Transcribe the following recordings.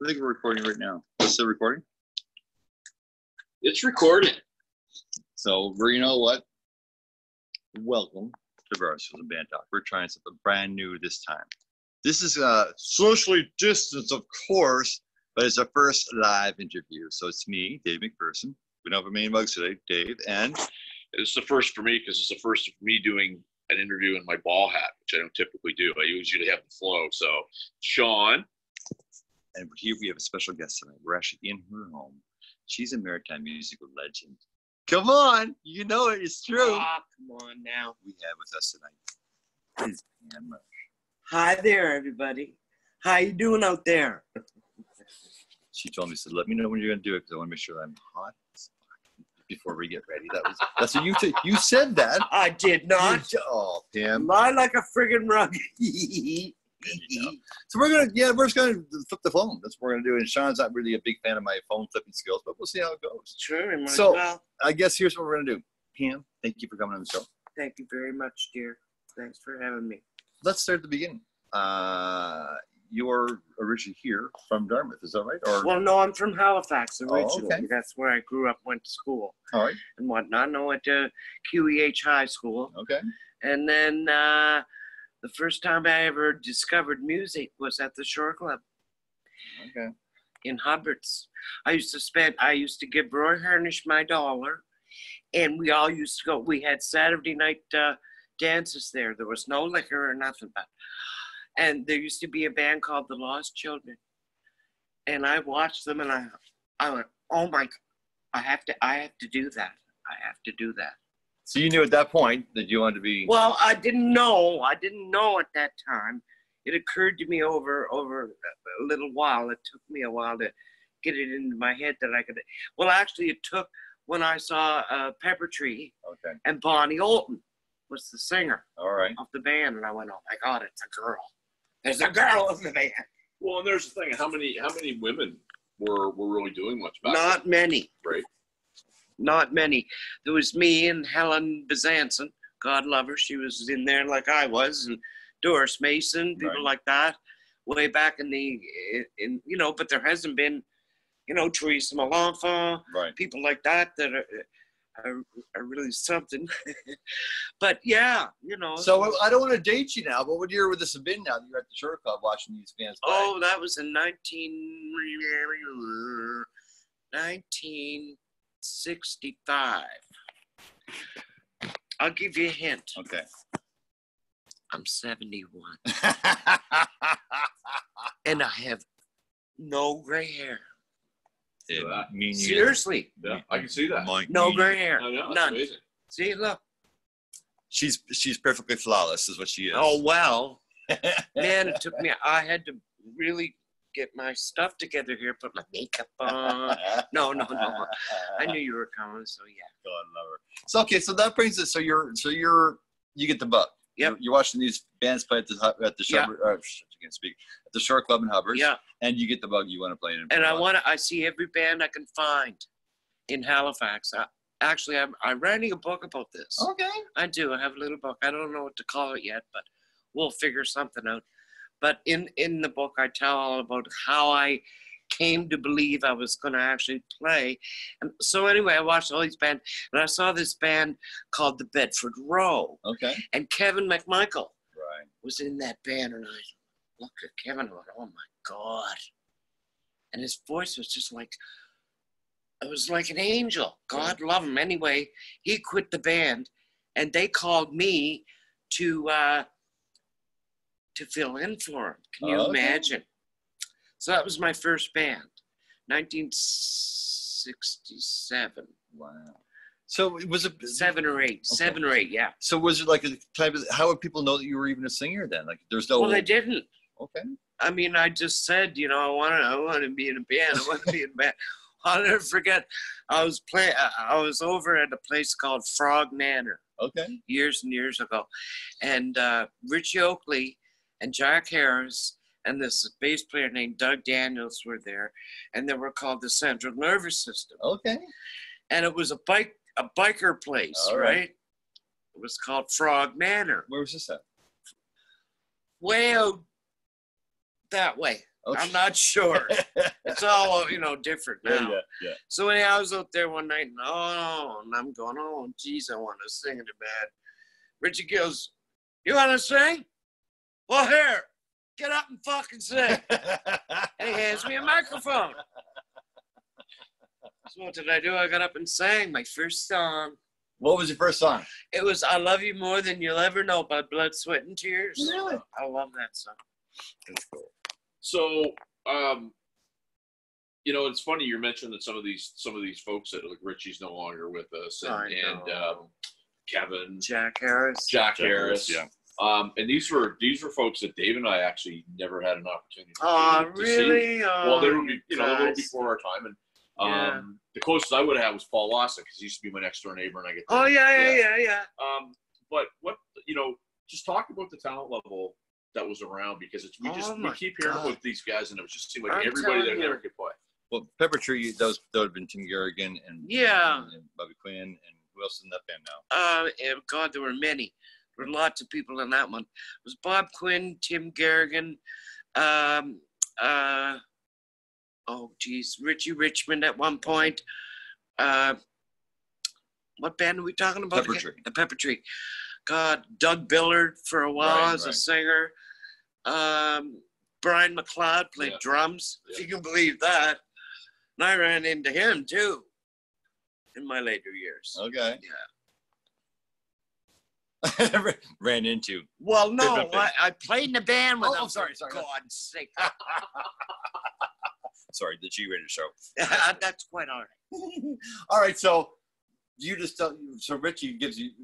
think we're recording right now. Is it recording? It's recording. So, you know what? Welcome to Barstools and Bandtalk. We're trying something brand new this time. This is socially distanced, of course, but it's our first live interview. So it's me, Dave McPherson. We don't have a main bugs today, Dave, and It's the first for me because it's the first of me doing an interview in my ball hat, which I don't typically do. I usually have the flow. So, Sean. And here we have a special guest tonight. We're actually in her home. She's a maritime musical legend. Come on, you know it. It's true. Ah, come on now. We have with us tonight is Pam Marsh. Hi there, everybody. How you doing out there? She told me, said, "Let me know when you're going to do it because I want to make sure that I'm hot before we get ready." That's what you said that. I did not. Oh, Pam. Lie like a friggin' rug. So we're just gonna flip the phone. That's what we're gonna do. And Sean's not really a big fan of my phone flipping skills, but we'll see how it goes. Sure. So well. I guess here's what we're gonna do. Pam, thank you for coming on the show. Thank you very much, dear. Thanks for having me. Let's start at the beginning. You're originally here from Dartmouth, is that right? Or Well, no, I'm from Halifax originally. okay. That's where I grew up, went to school, all right, and whatnot. I went to QEH High School, okay. and then the first time I ever discovered music was at the Shore Club. Okay. In Hubbard's. I used to give Roy Harnish my $1, and we all used to go. We had Saturday night dances there. There was no liquor or nothing, and there used to be a band called the Lost Children, and I watched them, and I went, oh my, I have to do that. I have to do that. So you knew at that point that you wanted to be. Well, I didn't know at that time. It occurred to me over a little while. It took me a while to get it into my head that I could. Well, actually, it took when I saw Pepper Tree. Okay. And Bonnie Olton was the singer. All right. Of the band, and I went, oh my God, it's a girl. There's a girl in the band. Well, and there's the thing. How many women were really doing much back Not then? many. Right. Not many. There was me and Helen Bezanson. God love her. She was in there like I was, and Doris Mason, people like that, way back in but there hasn't been, Teresa Malenfant, people like that are really something. But yeah, So I don't want to date you now, but what year would this have been now that you're at the Shore Club watching these bands play? Oh, that was in 1965. I'll give you a hint. Okay. I'm 71. And I have no gray hair. Yeah, Seriously. Yeah, I can see that. No gray hair. I know, that's None. amazing. See, look. She's perfectly flawless, is what she is. Oh, well. Man, it took me, I had to really get my stuff together here, put my makeup on. No. I knew you were coming, so yeah. God love her. So okay, so that brings us. So you get the bug. Yep. You're watching these bands play at the Shore. I can't speak at the Shore Club in Hubbard. Yeah. And you get the bug. You want to play it. And I see every band I can find in Halifax. I'm writing a book about this. Okay. I do. I have a little book. I don't know what to call it yet, but we'll figure something out. But in the book, I tell all about how I came to believe I was going to actually play. And so anyway, I watched all these bands, and I saw this band called the Bedford Row. Okay. And Kevin McMichael was in that band, and I looked at Kevin and went, oh my God. And his voice was just like, it was like an angel. God love him. Anyway, he quit the band, and they called me to fill in for him. Can you imagine? So that was my first band, 1967. Wow. So was it 7 or 8? Okay. 7 or 8, yeah. So was it like a type of? How would people know that you were even a singer then? Like there's no. Well, they didn't. Okay. I mean, I just said, I want to be in a band. I want to be in a band. I'll never forget. I was over at a place called Frog Manor. Okay. Years and years ago, and Richie Oakley and Jack Harris and this bass player named Doug Daniels were there, and they were called the Central Nervous System. Okay. And it was a biker place, right? It was called Frog Manor. Where was this at? Way out that way. Okay. I'm not sure. It's all, different now. Yeah. So anyhow, I was out there one night, and I'm going, oh, geez, I want to sing in the band. Richie goes, you want to sing? Well, here, get up and fucking sing. And he hands me a microphone. So what did I do? I got up and sang my first song. What was your first song? It was I Love You More Than You'll Ever Know by Blood, Sweat, and Tears. Really? I love that song. That's cool. So, it's funny you mentioned that some of these folks that like Richie's no longer with us, and Kevin, Jack Harris, yeah. And these were folks that Dave and I actually never had an opportunity to really? see. Well, they were a little before our time, and the closest I would have had was Paul Lawson because he used to be my next door neighbor, and I get. Yeah. But what just talk about the talent level that was around because we keep hearing about these guys, and it just seemed like everybody that never could play. Well, Pepper Tree, that would have been Tim Garrigan and Bobby Quinn, and who else is in that band now? God, there were many. There were lots of people in that one. It was Bob Quinn, Tim Garrigan, Richie Richmond at one point. What band are we talking about? Pepper Tree. The Pepper Tree. God, Doug Billard for a while as a singer. Brian McLeod played drums, if you can believe that. And I ran into him too in my later years. Okay. Yeah. Ran into. Well, no, I played in the band with him. Oh, sorry. For God's sake. Sorry, the G-rated show. That's quite all right. All right, so you just so Richie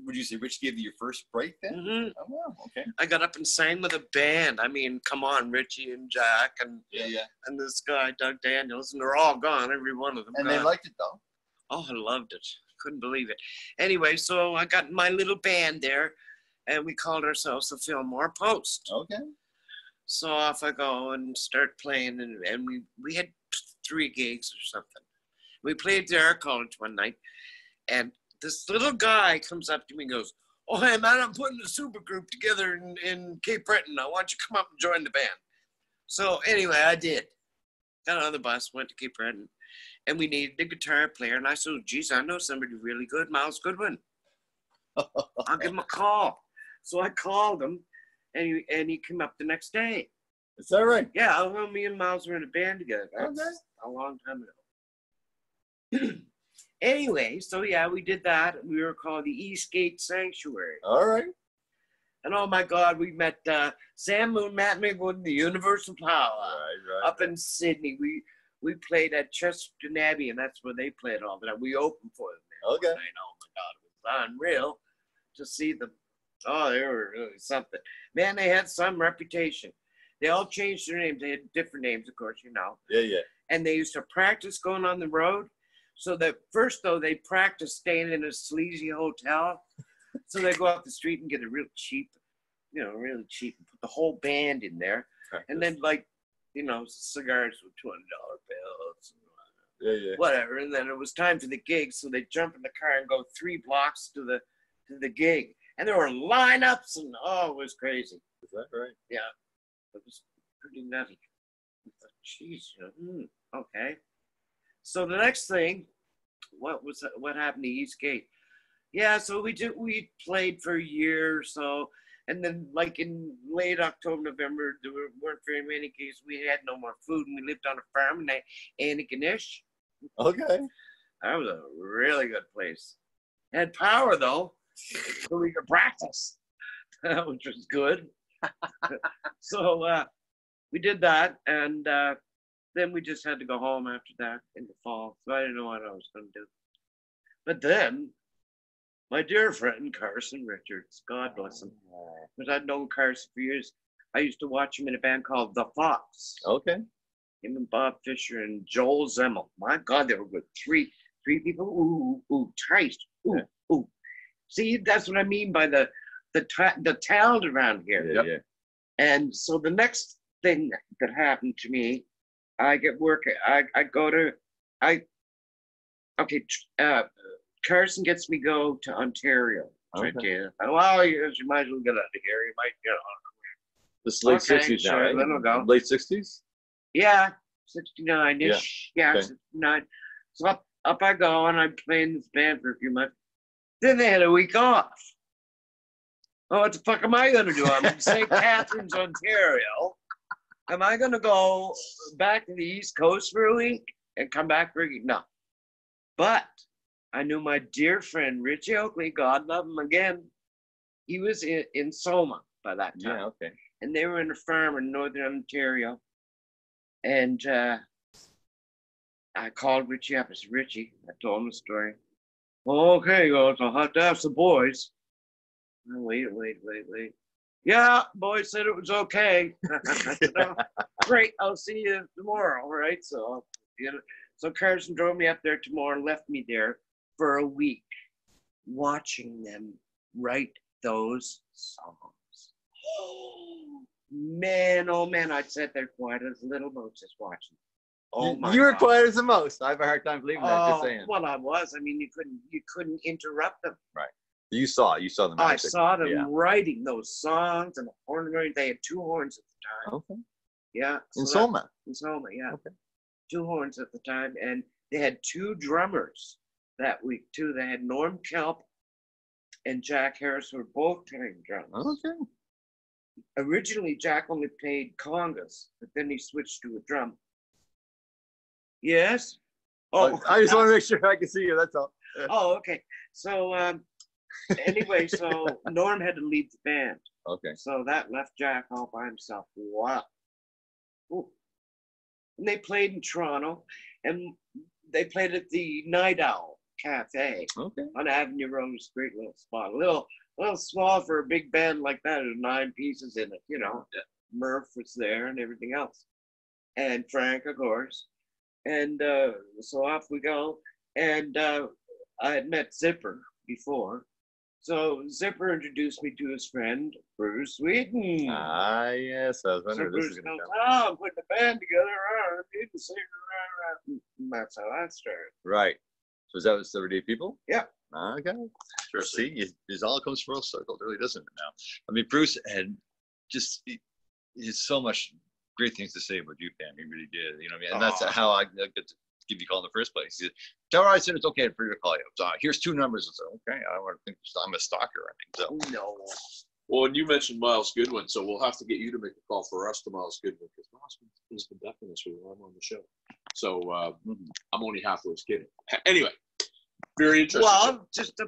would you say Rich gave you your first break then? Mm-hmm. Oh, wow, okay. I got up and sang with a band. I mean, come on, Richie and Jack and and this guy Doug Daniels, and they're all gone, every one of them. And gone. they liked it though. Oh, I loved it. Couldn't believe it. Anyway, so I got my little band there, and we called ourselves the Fillmore Post. Okay. So off I go and start playing, and we had 3 gigs or something. We played the Art College one night, and this little guy comes up to me and goes, oh, hey, man, I'm putting a super group together in Cape Breton. I want you to come up and join the band. So anyway, I did. Got on the bus, went to Cape Breton, and we needed a guitar player. And I said, geez, I know somebody really good, Miles Goodwin. I'll give him a call. So I called him, and he came up the next day. Is that right? Yeah, me and Miles were in a band together. That's a long time ago. Anyway, so we did that. We were called the Eastgate Sanctuary. All right. And oh my God, we met Sam Moon, Matt Mingwood, the Universal Power Right. up in Sydney. We played at Chesterton Abbey, and that's where they played all the time. We opened for them there. Okay. Oh my God, it was unreal to see them. Oh, they were really something. Man, they had some reputation. They all changed their names. They had different names, of course, Yeah. And they used to practice going on the road. So that first, though, they practiced staying in a sleazy hotel. So they go off the street and get a real cheap, really cheap, and put the whole band in there. Practice. And then, cigars with $20 bills. Yeah. Whatever. And then it was time for the gig. So they jump in the car and go 3 blocks to the gig. And there were lineups, and it was crazy. Is that right? Yeah. It was pretty nutty. I thought, geez, okay. So the next thing, what happened to Eastgate? Yeah, so we played for a year or so, and then like in late October, November, there weren't very many gigs. We had no more food, and we lived on a farm in Antigonish. Okay. That was a really good place. Had power though, so we could practice, which was good. So we did that, and then we just had to go home after that in the fall. So I didn't know what I was going to do. But then, my dear friend Carson Richards, God bless him, because I'd known Carson for years. I used to watch him in a band called The Fox. Okay. Him and Bob Fisher and Joel Zemmel. My God, they were good. Three people. Ooh, tight. Ooh. See, that's what I mean by the talent around here. Yeah. And so the next thing that happened to me, I get work. Carson gets me go to Ontario. Okay. Well, you might as well get out of here. You might, This late 60s now, right? Then we'll go. Late 60s? Yeah, 69-ish. Yeah, Okay. 69. So up I go, and I'm playing this band for a few months. Then they had a week off. Oh, what the fuck am I going to do? I'm in St. Catharines, Ontario. Am I going to go back to the East Coast for a week and come back for a week? No. But I knew my dear friend, Richie Oakley, God love him again. He was in Soma by that time. Yeah, okay. And they were in a farm in Northern Ontario. And I called Richie up. I said, Richie, I told him the story. Okay, he goes, I'll have to ask the boys. Oh, wait. Yeah, boys said it was okay. I said, oh, great, I'll see you tomorrow, all right? So, so Carson drove me up there tomorrow and left me there for a week watching them write those songs. Oh man, I sat there quiet as a little mouse just watching. Oh my You were God. quiet as a mouse. I have a hard time believing that. Just saying. Well, I was. I mean, you couldn't interrupt them. Right. You saw them. I saw them writing those songs and the horn. They had two horns at the time. Okay. Yeah. In Soma, yeah. Okay. Two horns at the time, and they had two drummers that week too. They had Norm Kelp and Jack Harris, who were both playing drums. Okay. Originally, Jack only played congas, but then he switched to a drum. Yes. Oh, I just want to make sure I can see you. That's all. Oh, okay. So anyway, so Norm had to leave the band. Okay. So that left Jack all by himself. Wow. Ooh. And they played in Toronto, and they played at the Night Owl Cafe on Avenue Road. It was a great little spot. A little small for a big band like that. There's 9 pieces in it, you know. Yeah. Murph was there and everything else. And Frank, of course. And so off we go. And I had met Zipper before. So Zipper introduced me to his friend, Bruce Wheaton. Ah, yes. I was wondering so this Bruce is going to goes, come. oh, I'm putting a band together. I need to sing around. And that's how that started. Right. So is that with Everyday People? Yeah. Okay. Sure. See, it all comes full circle, really, doesn't it now? I mean, Bruce had just he has so much great things to say about you, Pam. He really did. You know what I mean? And that's how I get to give you a call in the first place. He said, tell her I said it's okay for you to call you. So here's 2 numbers. I said, okay, I don't want to think I'm a stalker or anything. So. No. Well, and you mentioned Miles Goodwin, so we'll have to get you to make a call for us to Miles Goodwin, because Miles has been ducking this week while I'm on the show. So I'm only halfway kidding. Anyway, very interesting. Well, just to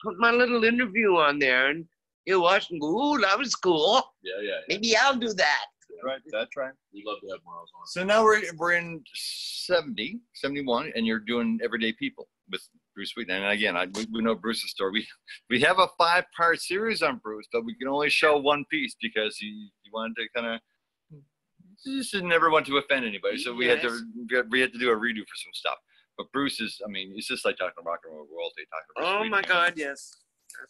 put my little interview on there, and you watch and go, ooh, that was cool. Yeah. Maybe I'll do that. Right, that's right. We'd love to have Miles on. So now we're in 70, 71, and you're doing Everyday People with Bruce Wheaton. And again, we know Bruce's story. We have a 5-part series on Bruce, but we can only show one piece because he wanted to kind of. He just never want to offend anybody, so we had to do a redo for some stuff. But Bruce is, I mean, it's just like talking rock and roll royalty. Oh my God, yes.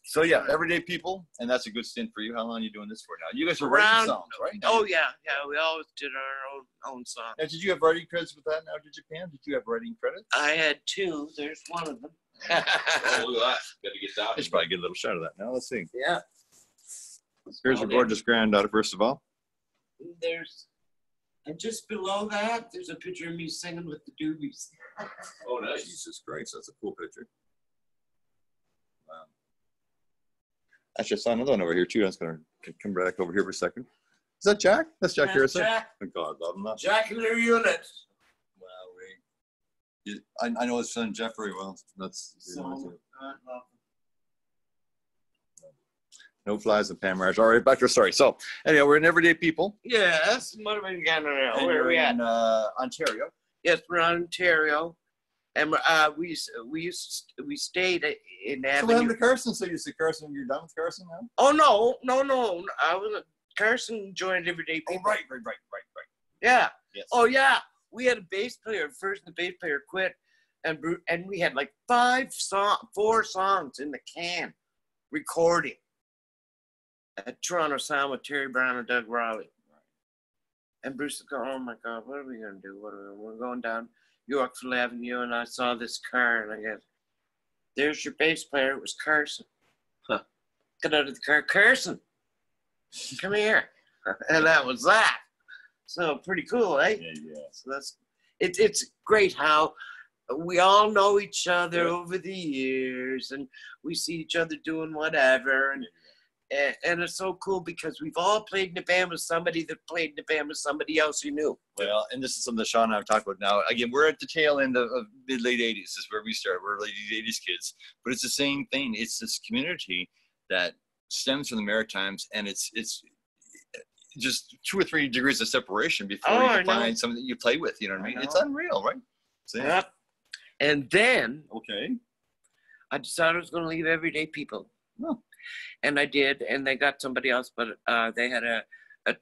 So yeah, Everyday People, and that's a good stint for you. How long are you doing this for now? You guys are writing songs, right? Oh yeah, we always did our own songs. Now, did you have writing credits with that? Now, did you, Pam? Did you have writing credits? I had 2. There's one of them. Oh, look at that! Got to get that. I should probably get a little shot of that now. Let's see. Yeah. Here's your gorgeous granddaughter. First of all. There's, and just below that, there's a picture of me singing with the Doobies. Oh, nice. Jesus Christ, that's a cool picture. Wow. Actually, I saw another one over here too. I was going to come back over here for a second. Is that Jack? That's Jack Harrison. Jack. Oh, God, love him. Jack in their unit. Wow, I know his son Jeff very well. That's I love him. No Flies and Pam Marsh. All right, back to our story. So, anyhow, we're in Everyday People. Yes, Motivating Canada. Where are we at? In Ontario. Yes, we're in Ontario, and we stayed in Avenue. So what happened to Carson? So you said Carson, you're done with Carson now? Oh no! I was Carson joined Everyday People. Oh, right. Yeah. Yes. Oh yeah. We had a bass player first, and the bass player quit, and we had like 4 songs in the can, recording at Toronto Sound with Terry Brown and Doug Riley. And Bruce was going, oh my God, what are we going to do? We're going down Yorkville Avenue, and I saw this car, and I guess, there's your bass player. It was Carson. Huh. Get out of the car. Carson, come here. And that was that. So pretty cool, eh? Yeah. So it's great how we all know each other over the years, and we see each other doing whatever, and it's so cool because we've all played in a band with somebody that played in a band with somebody else you knew. Well, and this is something that Sean and I have talked about now. Again, we're at the tail end of mid-late 80s. This is where we started. We're late 80s kids. But it's the same thing. It's this community that stems from the Maritimes, and it's just 2 or 3 degrees of separation before you can find something that you play with. You know what I mean? It's unreal, right? Yep. And then okay, I decided I was going to leave Everyday People. Oh. And I did, and they got somebody else, but they had a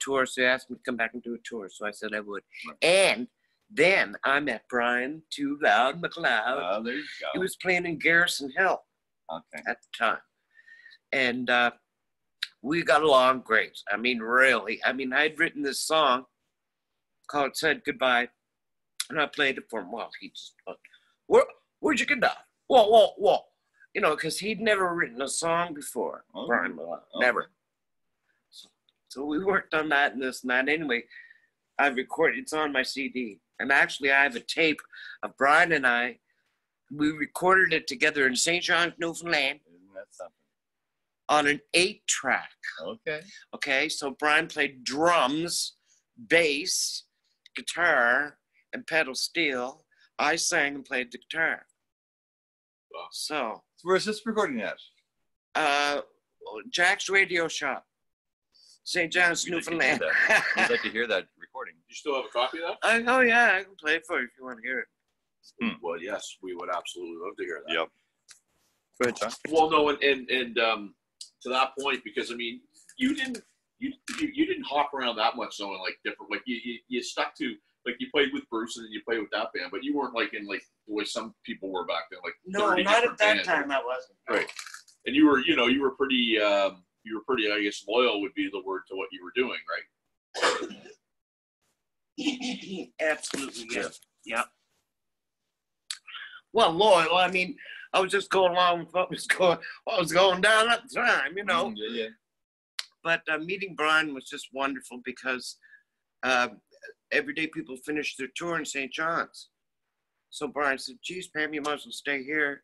tour, so they asked me to come back and do a tour, so I said I would. Right. And then I met Brian Too Loud McLeod. Oh, there you go. He was playing in Garrison Hill at the time. And we got along great. I mean, really. I mean, I'd written this song called Said Goodbye, and I played it for him. Well, he just went, where'd you get that? Whoa. You know, because he'd never written a song before, Brian McLeod. Never. So we worked on that and this and that. Anyway, I recorded, it's on my CD. And actually, I have a tape of Brian and I. We recorded it together in St. John's, Newfoundland. Isn't that something? On an 8-track. Okay, so Brian played drums, bass, guitar, and pedal steel. I sang and played the guitar. Wow. So where's this recording at? Jack's Radio Shop, St. John's, Newfoundland. I'd like to hear that recording. You still have a copy of that? Oh yeah, I can play it for you if you want to hear it. Well, yes, we would absolutely love to hear that. Yep. Go ahead, John. Well, no, and to that point, because I mean, you didn't hop around that much, knowing like different, like you stuck to. Like you played with Bruce and then you played with that band, but you weren't like in like the way some people were back then. Like no, not at that time. I wasn't. Right, and you were pretty, I guess, loyal would be the word to what you were doing, right? Absolutely, yeah. Well, loyal. I mean, I was just going along with what was going down at the time, you know. Yeah. But meeting Brian was just wonderful because. Everyday People finished their tour in St. John's. So Brian said, geez, Pam, you might as well stay here.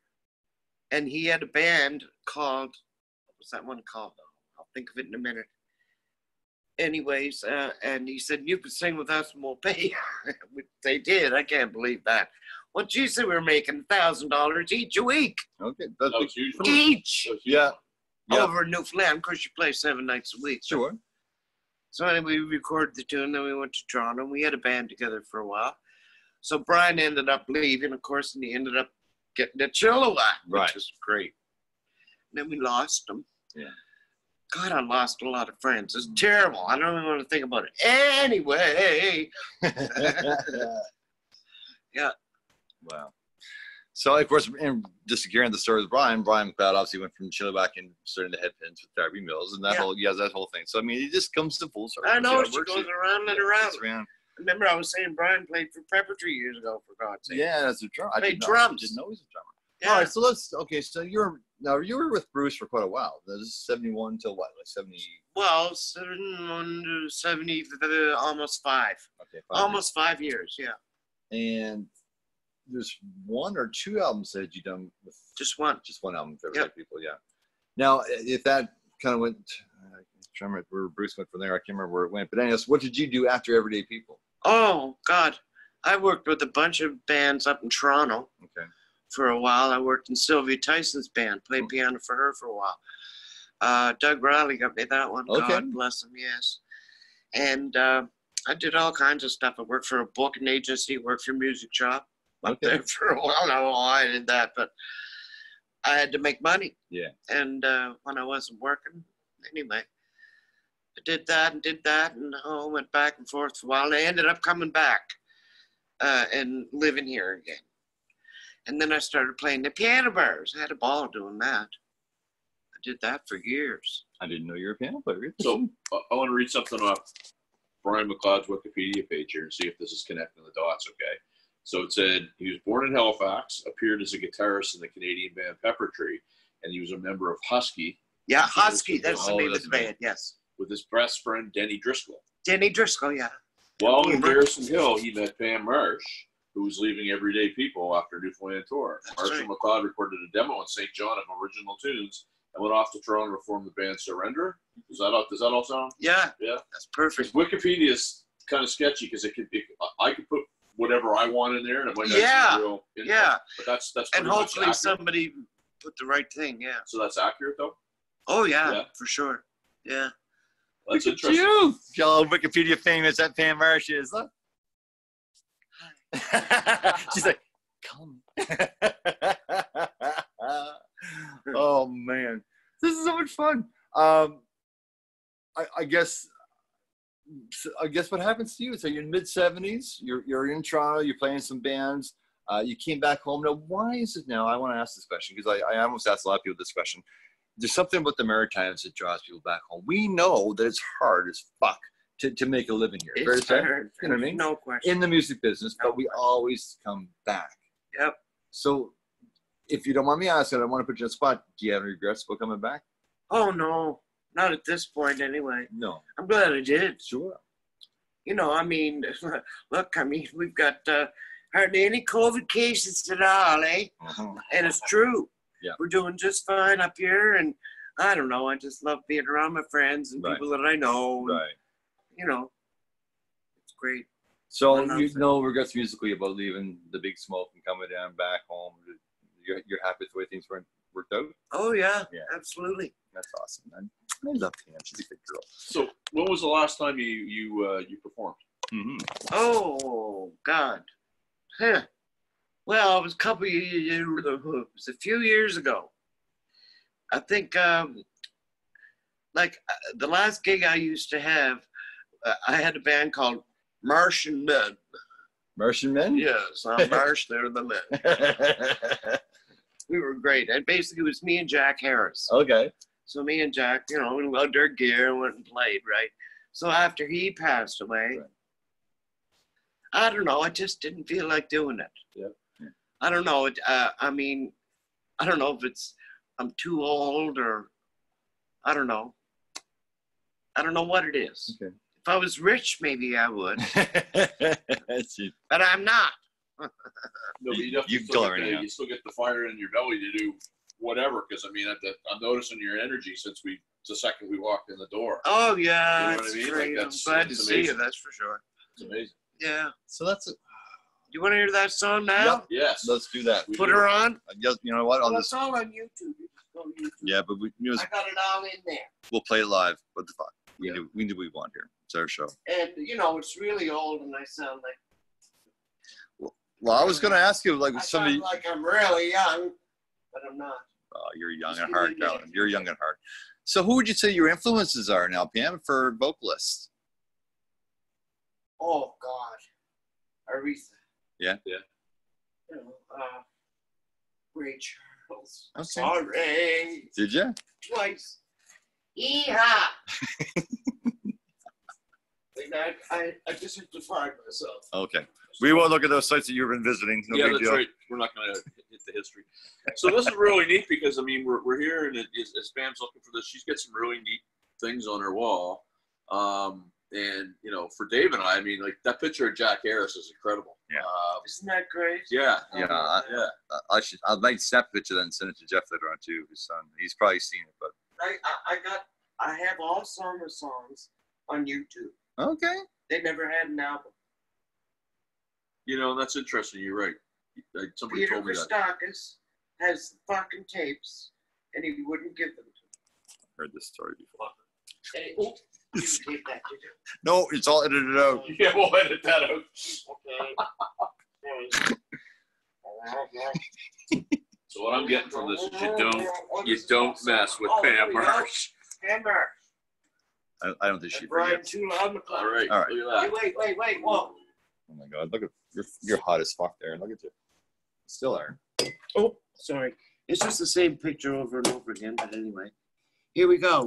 And he had a band called, what was that one called? I'll think of it in a minute. Anyways, and he said, you could sing with us and we'll pay. They did. I can't believe that. Well, geez, they were making $1,000 each a week. Okay. That was huge. Each. Yeah. Over in Newfoundland. Of course, you play 7 nights a week. Sure. So anyway, we recorded the tune, then we went to Toronto, and we had a band together for a while. So Brian ended up leaving, of course, and he ended up getting a Chilliwack, which was great. And then we lost him. Yeah. God, I lost a lot of friends. It's terrible. I don't even want to think about it. Anyway. Yeah. Wow. So, of course, and just hearing the story with Brian McLeod obviously went from Chilliwack and started the Headpins with Darby Mills and that whole thing. So, I mean, it just comes to full circle. I know, it goes around and around. Around. Remember, I was saying Brian played for Peppertree years ago, for God's sake. Yeah, that's a drummer. I played drums. Didn't know he was a drummer. Yeah. All right, so you were with Bruce for quite a while. This is 71 till what, like 70? Well, 71 to 70, almost 5. Okay, 5 almost 5 years, yeah. And there's 1 or 2 albums that you've done with just one album for Everyday People, yeah. Now, if that kind of went, I can't remember where Bruce went from there. I can't remember where it went. But anyways, what did you do after Everyday People? Oh God, I worked with a bunch of bands up in Toronto. Okay. For a while, I worked in Sylvia Tyson's band, played piano for her for a while. Doug Riley got me that one. Okay. God bless him, yes. And I did all kinds of stuff. I worked for a booking agency, worked for a music shop. Up there for a while. I don't know why I did that, but I had to make money. Yeah. And when I wasn't working, anyway, I did that and went back and forth for a while. And I ended up coming back and living here again. And then I started playing the piano bars. I had a ball doing that. I did that for years. I didn't know you were a piano player. So I want to read something off Brian McLeod's Wikipedia page here and see if this is connecting the dots, okay? So it said he was born in Halifax, appeared as a guitarist in the Canadian band Peppertree, and he was a member of Husky. Yeah, Husky, that's the name of the band, yes. With his best friend, Denny Driscoll. Denny Driscoll, yeah. Well, in Garrison Hill, he met Pam Marsh, who was leaving Everyday People after Newfoundland tour. Marsh and McLeod recorded a demo in St. John of original tunes and went off to Toronto to form the band Surrender. Does that all sound? Yeah. Yeah. That's perfect. Wikipedia is kind of sketchy because I could put whatever I want in there and it might not be real info. Yeah. But that's And pretty much hopefully accurate. somebody put the right thing. Yeah. So that's accurate though? Oh yeah, Yeah. for sure. Yeah. That's Look at interesting. you, y'all Wikipedia famous that Pam Marsh is. Look. She's like, come. Oh man, this is so much fun. I guess what happens to you? So you're in mid-70s. You're in Toronto. You're playing some bands. You came back home. Now, why is it now? I want to ask this question because I almost asked a lot of people this question. There's something about the Maritimes that draws people back home. We know that it's hard as fuck to make a living here. It's hard. You know what I mean? No question. In the music business, but we always come back. Yep. So, if you don't mind me asking, I want to put you on the spot. Do you have any regrets about coming back? Oh no, not at this point anyway. No. I'm glad I did. Sure. You know, I mean, look, I mean, we've got hardly any COVID cases at all, eh? Uh-huh. And it's true. Yeah. We're doing just fine up here, and I don't know. I just love being around my friends and Right. people that I know. And, Right. you know, it's great. So you no regrets musically about leaving the big smoke and coming down back home. You're happy with the way things worked out? Oh yeah, Yeah. absolutely. That's awesome, man. I love Pam. She's a good girl. So when was the last time you performed? Mm-hmm. Oh God. Huh. Well, it was a couple of years. It was a few years ago. I think, the last gig I used to have, I had a band called Marsh and Men. Martian Men? Yes, I'm Marsh, they're the men. We were great. And basically, it was me and Jack Harris. Okay. So me and Jack, you know, we loved our gear and went and played, right? So after he passed away, Right. I don't know. I just didn't feel like doing it. Yeah. I don't know. I mean, I don't know if it's I'm too old or I don't know. I don't know what it is. Okay. If I was rich, maybe I would, That's it. but I'm not. No, but you definitely You you still get the fire in your belly to do whatever. Because I mean, I'm noticing your energy since the second we walked in the door. Oh yeah, You know what I it's mean? great. Like, I'm glad to that's see you. amazing. That's for sure. It's amazing. Yeah. So that's it. You want to hear that song now? Yep. Yes. Let's do that. We Put do. her on. Just, you know what? I'll Well, just, it's all on YouTube. You just go to YouTube. yeah, but I got it all in there. we'll play it live. What the fuck? We Yeah. do what we want here. It's our show. And you know, it's really old, and I sound like Well, I was going to ask you, like, I somebody. sound like I'm really young, but I'm not. Oh, you're young Just at give heart, me a darling. minute. You're young at heart. So, who would you say your influences are now, Pam, for vocalists? Oh God, Aretha. Yeah? Yeah. You know, Ray Charles. Okay. Sorry. Did you? Twice. Yeehaw. Like I just have to find myself. Okay. We won't look at those sites that you've been visiting. No Yeah, big that's deal. right. We're not going to hit the history. So this is really neat because I mean we're here and as Pam's looking for this, she's got some really neat things on her wall. And you know, for Dave and I mean, like that picture of Jack Harris is incredible. Yeah. Isn't that great? Yeah. Yeah, Yeah. I'd like to snap a picture then and send it to Jeff later on too, his son. He's probably seen it, but I have all summer songs on YouTube. okay. They never had an album. You know, that's interesting. You're right. Like, somebody Peter told me that. Christakis has the fucking tapes, and he wouldn't give them to me. Heard this story before. And you didn't tape that, did you? No, it's all edited out. Yeah, we'll edit that out. Okay. So what I'm getting from this is you don't mess with Pam Marsh. Pam Marsh. I don't think she Brian forgets. too loud in the club. All right. All right. Look at that. Wait. Whoa. Oh my God! Look at you're hot as fuck there. Look at you. Still are. Oh, sorry. It's just the same picture over and over again, but anyway. Here we go.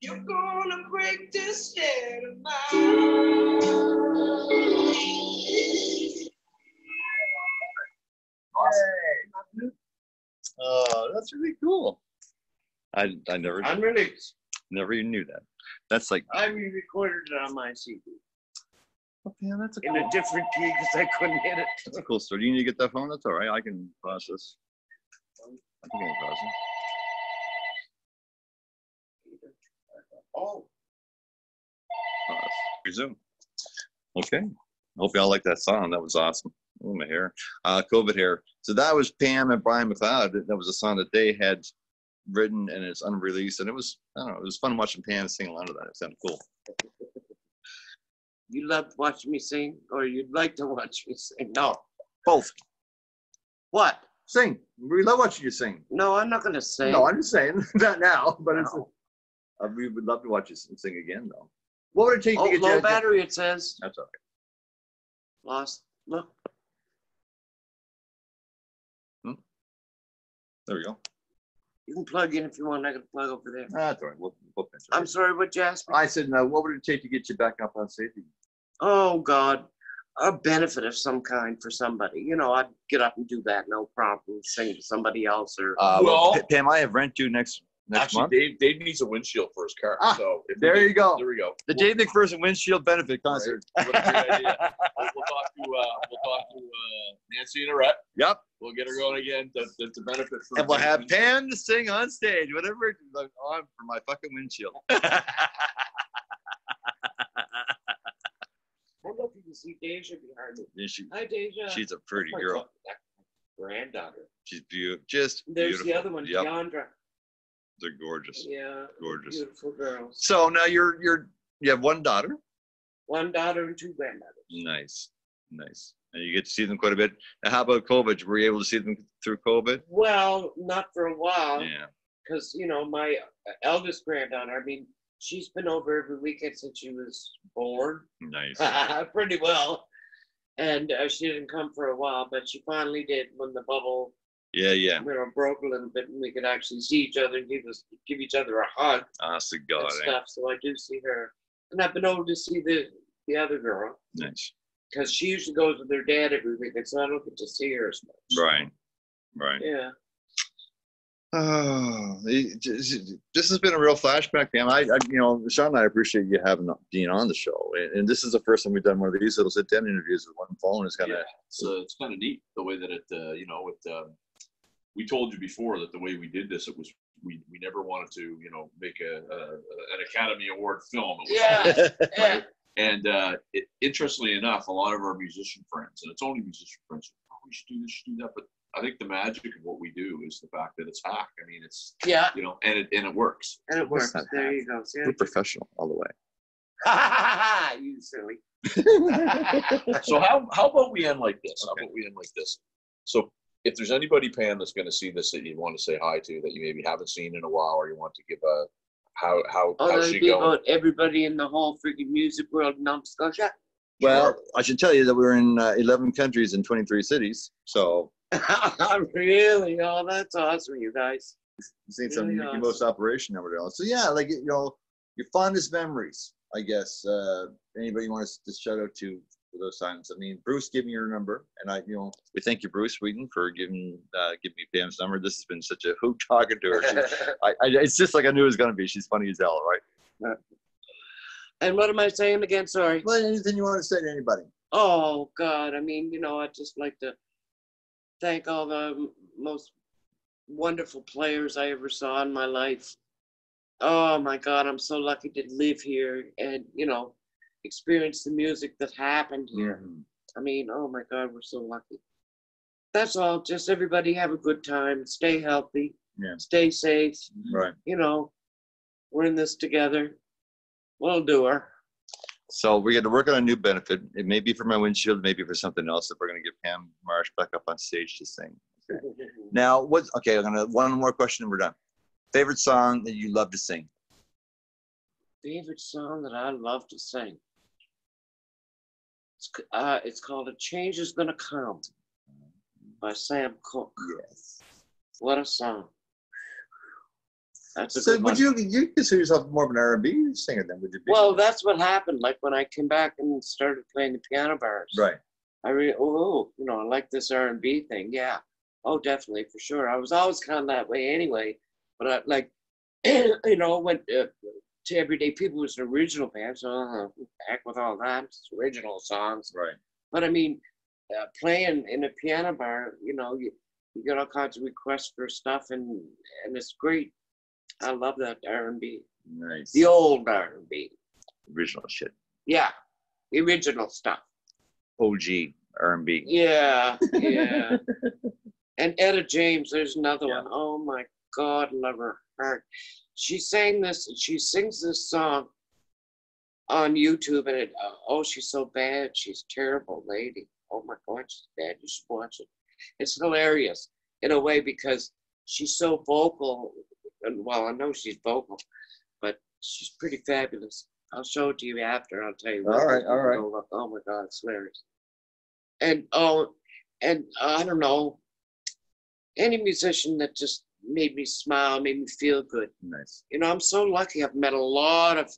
You're gonna break this head of mine. Oh, that's really cool. I never even knew that. That's like, I re-recorded it on my CD oh, yeah, that's a in a different key because I couldn't hit it. That's a cool story. Do you need to get that phone? That's all right. I can process. I can process. Oh, Resume. Okay. Hope y'all like that song. That was awesome. Oh, my hair. COVID hair. So that was Pam and Brian McLeod. That was a song that they had written and it's unreleased. And it was, I don't know, it was fun watching Pam sing along to that. It sounded cool. you loved watching me sing, or you'd like to watch me sing? No. Both. What? Sing. We love watching you sing. No, I'm not gonna sing. No, I'm just saying. Not now, but it's. No. We would love to watch you sing again, though. What would it take Oh, to get low you? battery, it says. That's all right. Lost. Look. There we go. You can plug in if you want. I can plug over there. That's all right. We'll finish it. I'm sorry, what you asked me? I said, no, what would it take to get you back up on stage? Oh, God. A benefit of some kind for somebody. You know, I'd get up and do that, no problem. Sing to somebody else or. Well, Pam, I have rent due next actually, month. Dave needs a windshield for his car. So if There you go. There we go. The Dave McPherson Windshield Benefit Concert. Right. What a great idea. We'll talk to Nancy and Arette. Yep. We'll get her going again. That's a benefit for. And we'll have Pam to sing on stage, whatever it is, on for my fucking windshield. I'm lucky to see Deja behind me. Yeah, Hi, Deja. she's a pretty That's my girl. Granddaughter. She's beautiful. Just There's beautiful. the other one, Yep. Deandra. They're gorgeous. Yeah. Gorgeous. Beautiful girls. So now you have one daughter. One daughter and two granddaughters. Nice. And you get to see them quite a bit. Now, how about COVID? Were you able to see them through COVID? Well, not for a while. Yeah. because, you know, my eldest granddaughter, I mean, she's been over every weekend since she was born. Nice. Pretty well. And she didn't come for a while, but she finally did when the bubble Yeah. you know, broke a little bit and we could actually see each other and give each other a hug Honest to God. and stuff. So I do see her. And I've been able to see the other girl. Nice. Because she usually goes with her dad every weekend, so I don't get to see her as much. Right. Yeah. Oh, this has been a real flashback, Pam. I you know, Sean and I appreciate you having being on the show, and this is the first time we've done one of these little sit-down interviews with one phone. It's kind of it's kind of neat the way that it you know we told you before that the way we did this, it was we never wanted to, you know, make an Academy Award film. It was Yeah. And interestingly enough, a lot of our musician friends, and it's only musician friends, oh, we should do this, should do that, but I think the magic of what we do is the fact that it's hack. I mean, it's you know, and it works. And it works. There you go. We're professional all the way. You silly. So how about we end like this? How about we end like this? So if there's anybody, Pam, that's going to see this that you want to say hi to, that you maybe haven't seen in a while, or you want to give a how's she going? About everybody in the whole freaking music world in Nova Scotia. Well, I should tell you that we're in 11 countries and 23 cities. So really? Oh, that's awesome, you guys. Seen some Mickey Mouse operation over there. So yeah, like, you know, your fondest memories, I guess. Anybody want to shout out to for those times? I mean, Bruce, give me your number, and you know, we thank you, Bruce Wheaton, for giving me Pam's number. This has been such a hoot talking to her. It's just like I knew it was gonna be. She's funny as hell, right? And what am I saying again? Sorry. Well, anything you want to say to anybody? Oh God, I mean, you know, I'd just like to thank all the most wonderful players I ever saw in my life. Oh my God, I'm so lucky to live here and, you know, experience the music that happened here. Mm-hmm. I mean, oh my God, we're so lucky. That's all. Just everybody have a good time. Stay healthy. Yeah. Stay safe. Right. You know, we're in this together. We'll do her. So we're going to work on a new benefit. It may be for my windshield, maybe for something else. That we're going to get Pam Marsh back up on stage to sing. Okay. Now, I'm going to one more question and we're done. Favorite song that you love to sing? Favorite song that I love to sing? It's called "A Change Is Gonna Come" by Sam Cooke. Yes. What a song! That's a So good would one. you consider yourself more of an R&B singer then? Would you be? Well, that's what happened. Like when I came back and started playing the piano bars. Right. I really, you know, I like this R&B thing. Yeah. Oh, definitely, for sure. I was always kind of that way anyway. But I, like, you know, went to Everyday People was an original band, so heck with all that. It's original songs. Right. But I mean, playing in a piano bar, you know, you get all kinds of requests for stuff, and it's great. I love that R&B. Nice. The old R&B. Original shit. Yeah, the original stuff. OG R&B. Yeah. And Etta James, there's another one. Oh my God, love her heart. She sang this. She sings this song on YouTube, and she's so bad. She's a terrible lady. Oh my God, she's bad. You should watch it. It's hilarious in a way because she's so vocal. And well, I know she's vocal, but she's pretty fabulous. I'll show it to you after. I'll tell you. All right. Oh my God, it's hilarious. And I don't know, any musician that just made me smile, made me feel good. Nice. You know, I'm so lucky. I've met a lot of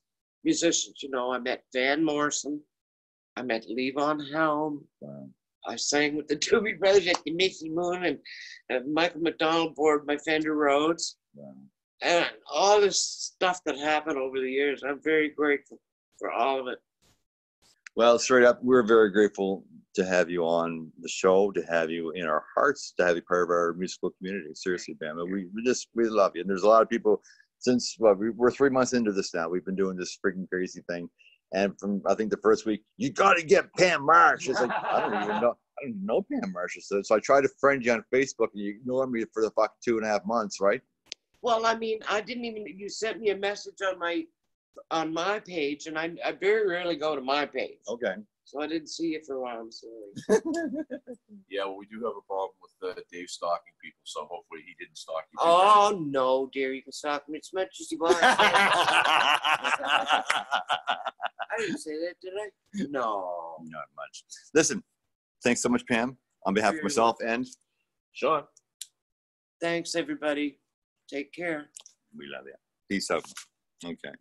musicians. You know, I met Van Morrison. I met Levon Helm. Wow. I sang with the Doobie Brothers at the Mickey Moon, and Michael McDonald bored my Fender Rhodes. Wow. And all this stuff that happened over the years, I'm very grateful for all of it. Well, straight up, we're very grateful to have you on the show, to have you in our hearts, to have you part of our musical community. Seriously, Bama, we love you. And there's a lot of people since we're 3 months into this now. We've been doing this freaking crazy thing, and from I think the first week, you got to get Pam Marsh. It's like I don't even know Pam Marsh. So I tried to friend you on Facebook, and you ignored me for the fuck 2.5 months, right? Well, I mean, I didn't even. You sent me a message on my page, and I very rarely go to my page. Okay. So I didn't see you for a while. I'm sorry. Yeah, well, we do have a problem with Dave stalking people, so hopefully he didn't stalk you. Oh, no, dear. You can stalk me as much as you want. I didn't say that, did I? No. Not much. Listen, thanks so much, Pam. On behalf of myself and Sean. Thanks, everybody. Take care. we love you. Peace out. Okay.